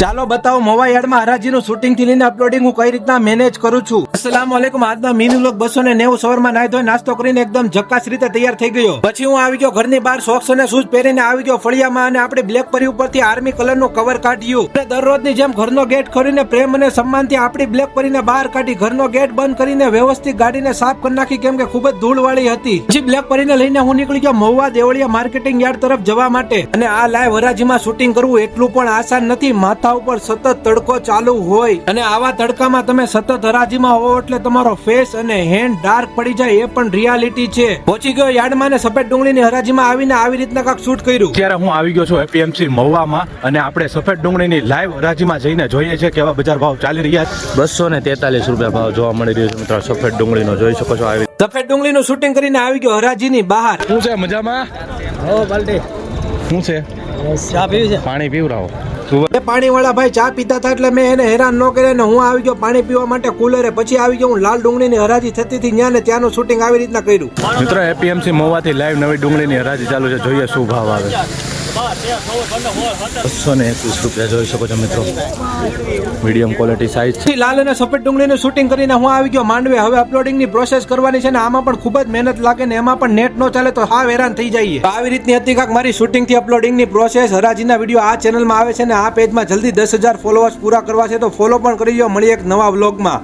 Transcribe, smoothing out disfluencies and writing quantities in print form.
ચાલો બતાવો મોવા યાર્ડમાં હરાજીનું શૂટિંગ થી લઈને અપલોડિંગ હું કઈ રીતના મેનેજ કરું છું। અસ્સલામ વાલેકુમ। આજના મિની વ્લોગ 290 સવારમાં નાઈ ધોઈ નાસ્તો કરીને એકદમ ઝક્કાસ રીતે તૈયાર થઈ ગયો। પછી હું આવી ગયો ઘરની બહાર સોક્સ અને શૂઝ પહેરીને આવી ગયો ફળિયામાં અને આપણે બ્લેક પરી ઉપરથી આર્મી કલરનું કવર કાઢ્યું। અને દરરોજની જેમ ઘરનો ગેટ ખોલીને પ્રેમ અને સન્માનથી આપણી બ્લેક પરીને બહાર કાઢી ઘરનો ગેટ બંધ કરીને વ્યવસ્થિત ગાડીને સાફ કરી નાખી કેમ કે ખૂબ જ ધૂળવાળી હતી। પછી બ્લેક પરીને લઈને હું નીકળી ગયો મહુવા દેવળિયા માર્કેટિંગ યાર્ડ તરફ જવા માટે। અને આ લાઈવ હરાજીમાં શૂટિંગ કરવું એટલું પણ આસાન નથી। માથા ઉપર સતત તડકો ચાલુ હોય અને આવા તડકામાં તમે સતત હરાજીમાં હોવ એટલે તમારો ફેસ અને હેન્ડ ડાર્ક પડી જાય એ પણ રિયાલિટી છે। પહોંચી ગયો યાર્ડમાં ને સફેદ ડુંગળીની હરાજીમાં આવીને આવી રીતના કાંક શૂટ કર્યું। અત્યારે હું આવી ગયો છું એપીએમસી મહુવામાં અને આપણે સફેદ ડુંગળીની લાઈવ હરાજીમાં જઈને જોઈએ છે કેવા બજાર ભાવ ચાલી રહ્યા છે। 243 રૂપિયા ભાવ જોવા મળી રહ્યો છે મિત્રો। સફેદ ડુંગળીનો જોઈ શકો છો। આવી સફેદ ડુંગળીનું શૂટિંગ કરીને આવી ગયો હરાજીની બહાર। શું છે મજામાં? શું છે? ચા પીવી છે? પાણી પીવરાવો। એ પાણી વાળા ભાઈ ચા પીતા હતા એટલે મેં એને હેરાન ન કર્યા ને હું આવી ગયો પાણી પીવા માટે કુલરે। પછી આવી ગયો હું લાલ ડુંગળીની હરાજી થતી હતી ત્યાં ને ત્યાંનું શૂટિંગ આવી રીતના કર્યું। મિત્રો એપીએમસી મહુવાથી લાઈવ નવી ડુંગળીની હરાજી ચાલુ છે। જોઈએ શું ભાવ આવે। 221 રૂપિયા જોઈ શકો છો મિત્રો। મીડિયમ ક્વોલિટી સાઇઝ છે। લાલ અને સફેદ ડુંગળીનું શૂટિંગ કરીને હું આવી ગયો માંડવે। હવે અપલોડિંગની પ્રોસેસ કરવાની છે ને આમાં પણ ખૂબ જ મહેનત લાગે ને એમાં પણ નેટ નો ચાલે તો હાવ હેરાન થઈ જઈએ। આવી રીતની હતી કાંક મારી શૂટિંગ થી અપલોડિંગની પ્રોસેસ। હરાજીના વિડીયો આ ચેનલમાં આવે છે ને આ પેજમાં જલ્દી 10,000 ફોલોઅર્સ પૂરા કરવા છે તો ફોલો પણ કરી લો। મળીએ એક નવા વ્લોગમાં।